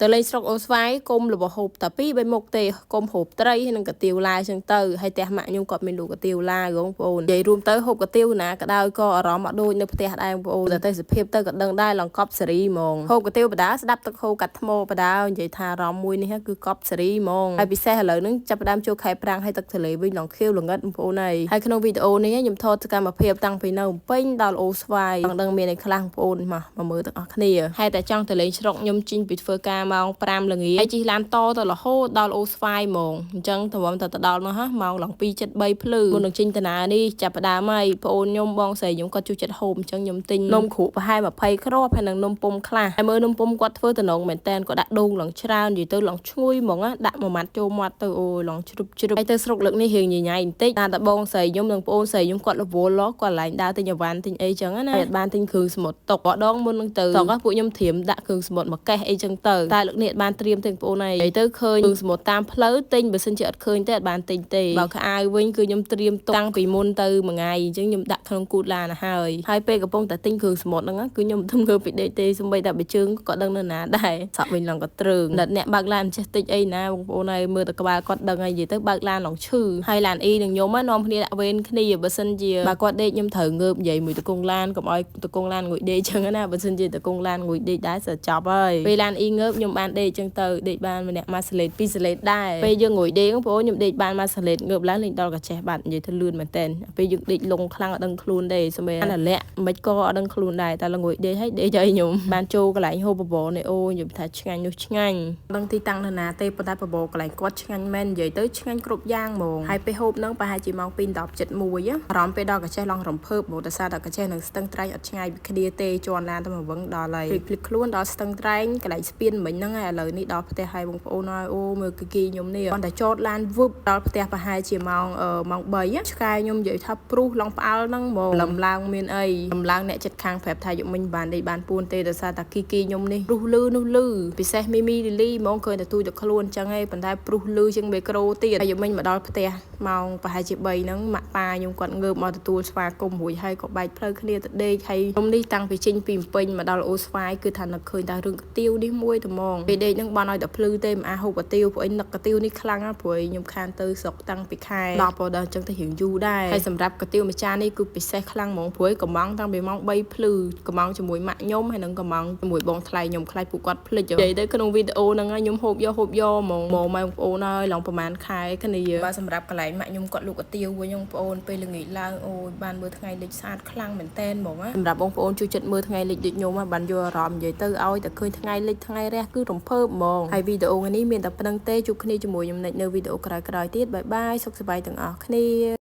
តលេងស្រុកអូស្វាយកុំរបស់ហូបតាពីបីមុខទេកុំហូបត្រីហើយនឹងកាទៀវឡាចឹងទៅហើយផ្ទះម៉ាក់ខ្ញុំគាត់មានលក់កាទៀវឡាបងប្អូននិយាយរួមទៅហូបកាទៀវណាក៏ដោយក៏អារម្មណ៍អត់ដូចនៅផ្ទះដែរបងប្អូនតែទេសភាពទៅក៏ដឹងដែរឡងកប់សេរីហ្មងហូបកាទៀវបដាស្ដាប់ទឹកហូរកាត់ថ្មបដានិយាយថាអារម្មណ៍មួយនេះគឺកប់សេរីហ្មងហើយពិសេសឥឡូវហ្នឹងចាប់ផ្ដើមចូលខែប្រាំងហើយទឹកទន្លេវិញឡងខៀវល្ងិតបងប្អូនហើយក្នុងវីដេអូនេះខ្ញុំថតសកម្មភាពតាំងពីនៅពេញដល់អូស្វាយដឹងមានអីខ្លះបងប្អូនមកមើលទាំងអស់គ្នាហើយតែចង់ទៅលេងស្រុកខ្ញុំជិញពីធ្វើការម៉ោង5ល្ងាចហើយជិះឡានតទៅរហូតដល់អូស្វាយហ្មងអញ្ចឹងទៅដល់នោះម៉ោងឡើង2:73ភ្លឺមុននឹងជិញតាណានេះចាប់ផ្ដើមហើយប្អូនខ្ញុំបងស្រីខ្ញុំគាត់ជួយចិត្តហូបអញ្ចឹងខ្ញុំទិញនំគ្រូប្រហែល20គ្រាប់ហើយនឹងនំពុំខ្លះហើយមើលនំពុំគាត់ធ្វើតំណងមែនតែនគាត់ដាក់ដូងឡើងច្រើននិយាយទៅឡើងឈ្ងុយហ្មងដាក់មួយម៉ាត់ចូលមាត់ទៅអូយឡើងជ្រុបហើយទៅស្រុកលើកនេះរៀងញញ៉ៃបន្តិចតែបងស្រីខ្ញុំនិងប្អូនស្រីខ្ញុំគាត់រវល់គាត់ឡើងដើរទិញអីវ៉ាន់ទិញអីចឹងណាអត់បានទិញគ្រឿងសមុទ្រតុកដងមុននឹងទៅតោះពួកខ្ញុំត្រៀមដាក់គ្រឿងសមុទ្រមកកេះអីចឹងទៅតែលើកនេះបានត្រៀមទាំងប្អូនហើយទៅឃើញគ្រឿងសមុទ្រតាមផ្លូវទិញបើសិនជាអត់ឃើញទេអត់បានទិញទេបើខោវិញគឺខ្ញុំត្រៀមទុកតាំងពីមុនទៅមួយថ្ងៃអញ្ចឹងខ្ញុំដាក់ក្នុងគូតឡានហើយពេលកំពុងតែទិញគ្រឿងសមុទ្រហ្នឹងគឺខ្ញុំមិនធ្វើពីដេកទេសូម្បីតែបើជើងក៏ដឹងនៅណាដែរសក់វិញឡើងក៏ត្រឹងអ្នកបើកឡានចេះតិចអីណាបងប្អូនហើយមើលតែក្បាលគាត់ដឹងហើយនិយាយទៅបើកឡានឡើងឈឺហើយឡានអ៊ីនឹងខ្ញុំនាំគ្នាដាក់វេនគ្នាបើសិនជាបើគាត់ដេកខ្ញុំត្រូវងើបនិយាយមួយតកងឡានកុំឲ្យតកងឡានងួយដេកចឹងណាបើសិនជាតកងឡានងួយដេកដែរសើចប់ហើយពេលឡានអ៊ីងើបខ្ញុំបានដេកចឹងទៅដេកបានម្នាក់មួយសលេត2សលេតដែរពេលយើងងួយដេកបងប្អូនខ្ញុំដេកបានមួយសលេតងើបឡើងលេងដល់កាចេះបាត់និយាយទៅលឿនមែនតើពេលយើងដេកលងខ្លាំងអត់ដឹងខ្លួនទេសម្រាប់អាលាក់មិនក៏អត់ដឹងខ្លួនដែរតែល្ងួយដេកឲ្យដេកឲ្យខ្ញុំបានចូលកន្លែងហូបបបរនេះអូខ្ញុំថាឆ្ងាញ់នោះឆ្ងាញ់ដឹងទីតាំងនៅណាទេប៉ុន្តែបបរកន្លែងគាត់ឆ្ងាញ់មែននិយាយទៅឆ្ងាញ់គ្រប់យ៉ាងហ្មងហើយពេលហូបនឹងប្រហែលជាម៉ោង2:71អារម្មណ៍ពេលដល់កាចេះឡងរំភើបមកតែសារដល់កាចេះនឹងស្ទឹងត្រែងអត់ឆ្ងាយពីគ្នាទេជាន់ឡានទៅមកវឹងដល់ហើយភ្លេចខ្លួនដល់ស្ទឹងត្រែងកន្លែងស្ពានមិញហ្នឹងហើយឥឡូវនេះដល់ផ្ទះហើយបងប្អូនហើយអូមើលគីខ្ញុំនេះគាត់តែចតឡានវឹបដល់ផ្ទះប្រហែលជាម៉ោង3ឆ្កែខ្ញុំនិយាយថាព្រុសឡងផ្អើលហ្នឹងហ្មងលំឡើងមានអីលំឡើងអ្នកចិត្តខាងប្រាប់ថាយកមិញបានដេកបានពួនទេដោយសារតែគីខ្ញុំនេះព្រុសលឺនោះលឺពិសេសមីមីលីលីហ្មងឃើញតែទូចទៅខ្លួនអញ្ចឹងឯងប៉ុន្តែព្រុសលឺជាងមីក្រូទៀតហើយយកមិញមកដល់ផ្ទះម៉ោងប្រហែលជា3ហ្នឹងម៉ាក់ប៉ាខ្ញុំគាត់ងើបមកទទួលស្វាគមន៍រួចហើយក៏បែកផ្លូវគ្នាទៅដេកហើយខ្ញុំនេះតាំងពីចេញពីពេញមកដល់អូស្វាយគឺថានឹកឃើញតែរឿងកាទៀវនេះមួយតែហ្មងពេលដេកហ្នឹងបានឲ្យតែភ្លឺទេមិនអាចហូបកាទៀវព្រោះនឹកកាទៀវនេះខ្លាំងណាស់ព្រោះខ្ញុំខានទៅស្រុកតាំងពីខែ10ដល់អញ្ចឹងទៅរៀងយូរដែរហើយសម្រាប់កាទៀវម្ចាស់នេះគឺពិសេសខ្លាំងហ្មងព្រោះកំងតាំងពីម៉ោង3ភ្លឺកំងជាមួយម៉ាក់ខ្ញុំហើយនឹងកំងជាមួយបងថ្លៃខ្ញុំខ្លាចពួកគាត់ភ្លេចនិយាយទៅក្នុងវីដេអូហ្នឹងខ្ញុំហូបយកហ្មងបងប្អូនហើយឡងប្រហែលខែគ្នាបាទសម្រាប់កន្លែងម៉ាក់ខ្ញុំគាត់លក់កាទៀវវិញបងប្អូនពេលល្ងាចឡើងអូយបានមើលថ្ងៃលិចស្អាតខ្លាំងមែនតែនហ្មងសម្រាប់បងប្អូនជួយចិត្តមើលថ្ងៃលិចដូចខ្ញុំបានយកអារម្មណ៍និយាយទៅឲ្យតែឃើញថ្ងៃលិចថ្ងៃរះគឺរំភើបហ្មងហើយវីដេអូនេះមានតែប៉ុណ្្នឹងទេជួបគ្នាជាមួយខ្ញុំនៅវីដេអូក្រោយៗទៀតបាយបាយសុខសប្បាយទាំងអស់គ្នា